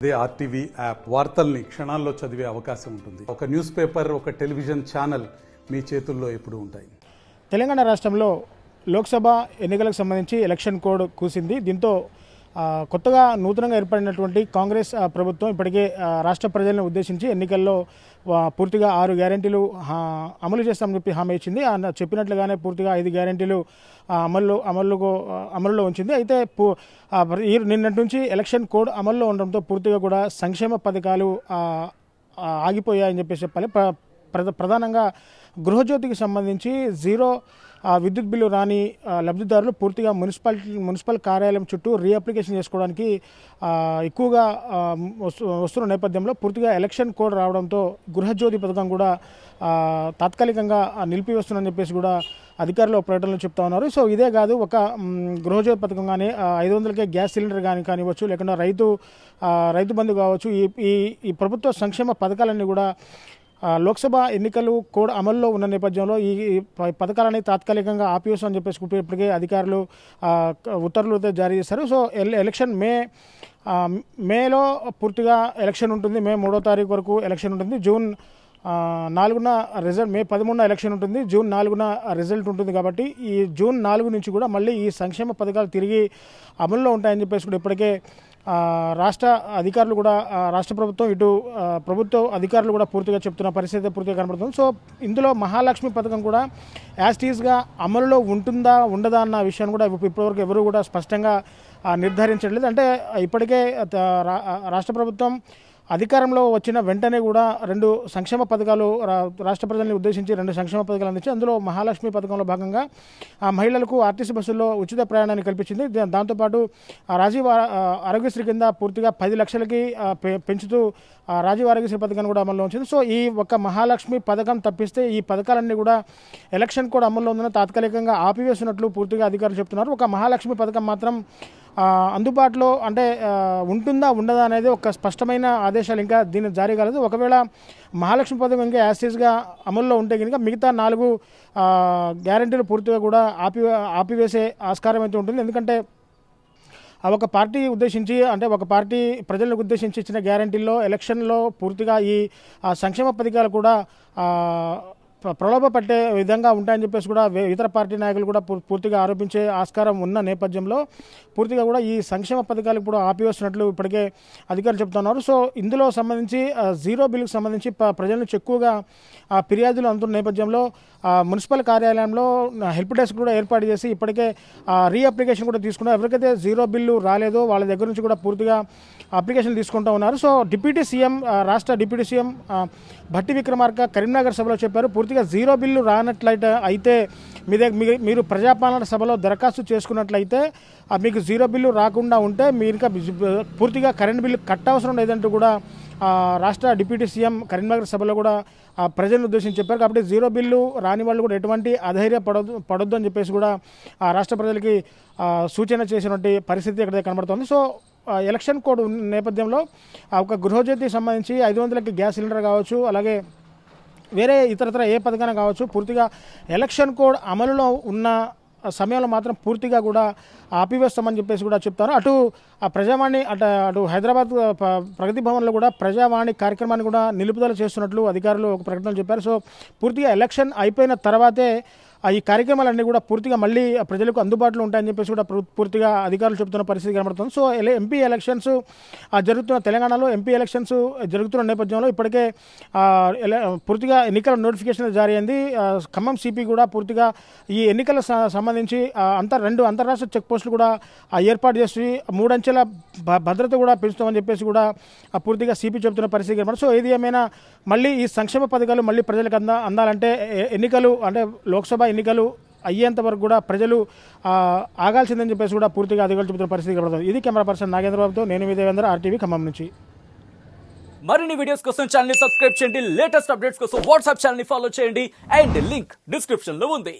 అదే RTV app వార్తల్ని క్షణాల్లో చదివే అవకాశం ఉంటుంది. ఒక న్యూస్ పేపర్, ఒక టెలివిజన్ ఛానల్ మీ చేతుల్లో ఎప్పుడూ ఉంటాయి. తెలంగాణ రాష్ట్రంలో లోక్సభ ఎన్నికలకు సంబంధించి ఎలక్షన్ కోడ్ కూసింది. దీంతో కొత్తగా నూతనంగా ఏర్పడినటువంటి కాంగ్రెస్ ప్రభుత్వం ఇప్పటికే రాష్ట్ర ప్రజలను ఉద్దేశించి ఎన్నికల్లో పూర్తిగా 6 గ్యారెంటీలు అమలు చేస్తామని చెప్పి హామీ ఇచ్చింది. చెప్పినట్లుగానే పూర్తిగా 5 గ్యారెంటీలు అమలులో ఉంచింది. అయితే నిన్నటి నుంచి ఎలక్షన్ కోడ్ అమల్లో ఉండడంతో పూర్తిగా కూడా సంక్షేమ పథకాలు ఆగిపోయాయని చెప్పేసి చెప్పాలి. ప్రధానంగా గృహజ్యోతికి సంబంధించి జీరో విద్యుత్ బిల్లు రాని లబ్ధిదారులు పూర్తిగా మున్సిపల్ కార్యాలయం చుట్టూ రీఅప్లికేషన్ చేసుకోవడానికి ఎక్కువగా వస్తున్న నేపథ్యంలో పూర్తిగా ఎలక్షన్ కోడ్ రావడంతో గృహజ్యోతి పథకం కూడా తాత్కాలికంగా నిలిపివేస్తుందని చెప్పేసి కూడా అధికారులు ప్రకటనలు చెప్తా ఉన్నారు. సో ఇదే కాదు, ఒక గృహజ్యోతి పథకం కానీ 500కే గ్యాస్ సిలిండర్ కానివ్వచ్చు, లేకుండా రైతు బంధు కావచ్చు, ఈ ప్రభుత్వ సంక్షేమ పథకాలన్నీ కూడా లోక్సభ ఎన్నికలు కోడ్ అమల్లో ఉన్న నేపథ్యంలో ఈ పథకాలని తాత్కాలికంగా ఆపివేస్తామని చెప్పేసి ఇప్పటికే అధికారులు ఉత్తర్వులు జారీ చేశారు. సో ఎలక్షన్ మేలో పూర్తిగా ఎలక్షన్ ఉంటుంది. మే 3వ తారీఖు వరకు ఎలక్షన్ ఉంటుంది. జూన్ 4న రిజల్ట్, మే 13న ఎలక్షన్ ఉంటుంది. జూన్ 4న రిజల్ట్ ఉంటుంది. కాబట్టి ఈ జూన్ 4 నుంచి కూడా మళ్ళీ ఈ సంక్షేమ పథకాలు తిరిగి అమల్లో ఉంటాయని చెప్పేసి కూడా ఇప్పటికే రాష్ట్ర అధికారులు కూడా, రాష్ట్ర ప్రభుత్వం ఇటు ప్రభుత్వ అధికారులు కూడా పూర్తిగా చెప్తున్న పరిస్థితి పూర్తిగా కనబడుతుంది. సో ఇందులో మహాలక్ష్మి పథకం కూడా యాస్టీస్గా అమలులో ఉంటుందా ఉండదా అన్న విషయాన్ని కూడా ఇప్పటివరకు ఎవరు కూడా స్పష్టంగా నిర్ధారించట్లేదు. అంటే ఇప్పటికే రాష్ట్ర ప్రభుత్వం అధికారంలో వచ్చిన వెంటనే కూడా 2 సంక్షేమ పథకాలు రాష్ట్ర ప్రజల్ని ఉద్దేశించి 2 సంక్షేమ పథకాలు అందించి అందులో మహాలక్ష్మి పథకంలో భాగంగా మహిళలకు ఆర్టీసీ బస్సుల్లో ఉచిత ప్రయాణాన్ని కల్పించింది. దాంతోపాటు రాజీవ్ ఆరోగ్యశ్రీ కింద పూర్తిగా 10 లక్షలకి పెంచుతూ రాజీవ్ ఆరోగ్యశ్రీ పథకాన్ని కూడా అమల్లో ఉంచింది. సో ఈ ఒక్క మహాలక్ష్మి పథకం తప్పిస్తే ఈ పథకాలన్నీ కూడా ఎలక్షన్ కూడా అమల్లో ఉందని తాత్కాలికంగా ఆపివేస్తున్నట్లు పూర్తిగా అధికారులు చెప్తున్నారు. ఒక మహాలక్ష్మి పథకం మాత్రం అందుబాటులో అంటే ఉంటుందా ఉండదా అనేది ఒక స్పష్టమైన ఆదేశాలు ఇంకా దీన్ని జారీ కాలేదు. ఒకవేళ మహాలక్ష్మి పథకం ఇంకా యాస్టీస్గా అమల్లో ఉంటే కనుక మిగతా 4 గ్యారెంటీలు పూర్తిగా కూడా ఆపివేసే ఆస్కారం అయితే ఉంటుంది. ఎందుకంటే ఒక పార్టీ ఉద్దేశించి, అంటే ఒక పార్టీ ప్రజలకు ఉద్దేశించి ఇచ్చిన గ్యారెంటీల్లో ఎలక్షన్లో పూర్తిగా ఈ సంక్షేమ పథకాలు కూడా ప్రలోభ పట్టే విధంగా ఉంటాయని చెప్పేసి కూడా ఇతర పార్టీ నాయకులు కూడా పూర్తిగా ఆరోపించే ఆస్కారం ఉన్న నేపథ్యంలో పూర్తిగా కూడా ఈ సంక్షేమ పథకాలు కూడా ఆపివేస్తున్నట్లు ఇప్పటికే అధికారులు చెప్తున్నారు. సో ఇందులో సంబంధించి జీరో బిల్లుకు సంబంధించి ప్రజల నుంచి ఎక్కువగా ఫిర్యాదులు అందుతున్న నేపథ్యంలో మున్సిపల్ కార్యాలయంలో హెల్ప్ డెస్క్ కూడా ఏర్పాటు చేసి ఇప్పటికే రీఅప్లికేషన్ కూడా తీసుకున్నారు. ఎవరికైతే జీరో బిల్లు రాలేదో వాళ్ళ దగ్గర నుంచి కూడా పూర్తిగా అప్లికేషన్ తీసుకుంటూ ఉన్నారు. సో రాష్ట్ర డిప్యూటీ సీఎం భట్టి విక్రమార్క కరీంనగర్ సభలో చెప్పారు, పూర్తిగా జీరో బిల్లు రానట్లయితే అయితే మీరు ప్రజాపాలన సభలో దరఖాస్తు చేసుకున్నట్లయితే మీకు జీరో బిల్లు రాకుండా ఉంటే మీరు ఇంకా పూర్తిగా కరెంట్ బిల్లు కట్టవసరం లేదంటూ కూడా రాష్ట్ర డిప్యూటీ సీఎం కరీంనగర్ సభలో కూడా ప్రజలను ఉద్దేశించి చెప్పారు. కాబట్టి జీరో బిల్లు రాని వాళ్ళు కూడా ఎటువంటి అధైర్య పడొద్దు అని చెప్పేసి కూడా రాష్ట్ర ప్రజలకి సూచన చేసినటువంటి పరిస్థితి ఇక్కడ కనబడుతోంది. సో ఎలక్షన్ కోడ్ నేపథ్యంలో ఒక గృహజ్యోతికి సంబంధించి 500కి గ్యాస్ సిలిండర్ కావచ్చు, అలాగే వేరే ఇతరత్ర ఏ పథకాన్ని కావచ్చు, పూర్తిగా ఎలక్షన్ కోడ్ అమలులో ఉన్న సమయంలో మాత్రం పూర్తిగా కూడా ఆపివేస్తామని చెప్పేసి కూడా చెప్తారు. అటు ప్రజావాణి అటు హైదరాబాద్ ప్రగతి భవన్లో కూడా ప్రజావాణి కార్యక్రమాన్ని కూడా నిలుపుదల చేస్తున్నట్లు అధికారులు ఒక ప్రకటనలో చెప్పారు. సో పూర్తిగా ఎలక్షన్ అయిపోయిన తర్వాతే ఈ కార్యక్రమాలన్నీ కూడా పూర్తిగా మళ్ళీ ప్రజలకు అందుబాటులో ఉంటాయని చెప్పేసి కూడా పూర్తిగా అధికారులు చెబుతున్న పరిస్థితి కనబడుతుంది. సో ఎంపీ ఎలక్షన్స్ జరుగుతున్న తెలంగాణలో ఎంపీ ఎలక్షన్స్ జరుగుతున్న నేపథ్యంలో ఇప్పటికే పూర్తిగా ఎన్నికల నోటిఫికేషన్ జారీ అయింది. ఖమ్మం సిపి కూడా పూర్తిగా ఈ ఎన్నికల సంబంధించి 2 అంతర్రాష్ట్ర చెక్ పోస్టులు కూడా ఏర్పాటు చేసి 3 అంచెల భద్రత కూడా పెంచుతామని చెప్పేసి కూడా పూర్తిగా సిపి చెబుతున్న పరిస్థితి కనబడుతుంది. సో ఏది ఏమైనా మళ్ళీ ఈ సంక్షేమ పథకాలు మళ్ళీ ప్రజలకు అందాలంటే ఎన్నికలు, అంటే లోక్సభ ఎన్నికలు అయ్యేంత వరకు కూడా ప్రజలు ఆగాల్సిందని చెప్పేసి కూడా పూర్తిగా అధికారులు చెబుతున్న పరిస్థితి కనబడుతుంది. ఇది కెమెరా పర్సన్ నాగేంద్రబాబుతో నేను మీ దేవేంద్ర, ఆర్టీవీ ఖమ్మం నుంచి. మరిన్ని వీడియోస్ కోసం ఛానల్ ని సబ్స్క్రైబ్ చేయండి. లేటెస్ట్ అప్డేట్స్ కోసం వాట్సాప్ ఛానల్ ని ఫాలో చేయండి. అండ్ లింక్ డిస్క్రిప్షన్ లో ఉంది.